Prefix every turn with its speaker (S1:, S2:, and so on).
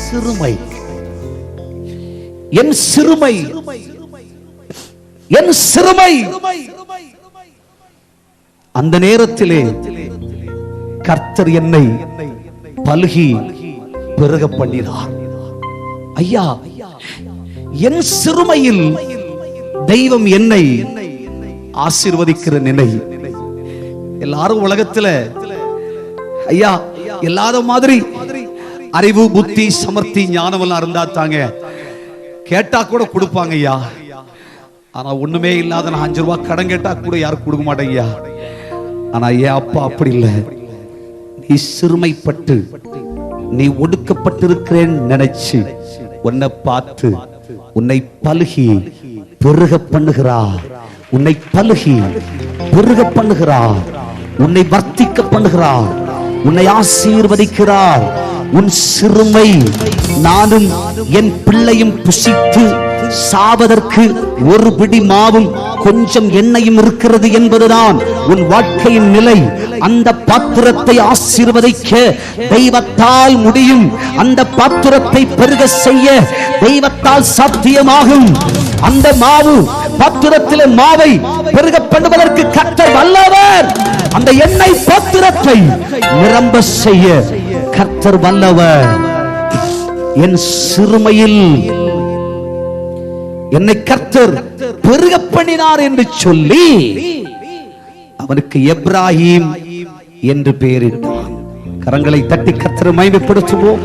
S1: சிறுமை, என் சிறுமை, என் சிறுமை. அந்த நேரத்திலே கர்த்தர் என்னை பலுகி பெருக பண்ணினார். ஐயா, என் சிறுமையில் தெய்வம் என்னை ஆசீர்வதிக்கிற நிலை. எல்லாரும் உலகத்துல ஐயா எல்லாத மாதிரி அறிவு, புத்தி, சமர்த்தி, ஞானம் எல்லாம் இருந்தா தாங்க கேட்டா கூட கொடுப்பாங்க ஐயா. ஆனா ஒண்ணுமே இல்லாத நான் 5 ரூபாய் கடன் கேட்டா கூட யாரும் கொடுக்க மாட்டேங்க. ஆனா ஏன் அப்பா அப்படி இல்லை. நீ சிறுமைப்பட்டு நீ ஒடுக்கப்பட்டிருக்கிறேன்னு நினைச்சு உன்னை பார்த்து உன்னை பலுகி பெருக பண்ணுகிறார். உன்னை பலுகி பெருக பண்ணுகிறார். உன்னை வர்த்திக்க பண்ணுகிறார். உன்னை ஆசீர்வதிக்கிறார். உன் சிறுமை நானும் என் பிள்ளையும் புசித்து சாவதற்கு ஒரு பிடி மாவும் கொஞ்சம் எண்ணெயும் இருக்கிறது என்பதுதான் உன் வாழ்க்கையின் நிலை. அந்த பாத்திரத்தை ஆசீர்வதிக்க தெய்வத்தால் முடியும். அந்த பாத்திரத்தை பெருக செய்ய தெய்வத்தால் சாத்தியமாகும். அந்த மாவு பாத்திரத்திலே மாவை பெருக பண்ணுவதற்கு கர்த்தர் வல்லவர். அந்த எண்ணெய் பாத்திரத்தை நிரம்ப செய்ய கர்த்தர் வல்லவர். என் சிறுமையில் என்னை கர்த்தர் பெருக பண்ணினார் என்று சொல்லி அவனுக்கு எப்ராஹிம் என்று பெயரிட்டார். கரங்களை தட்டி கர்த்தரை மகிமைப்படுத்துவோம்.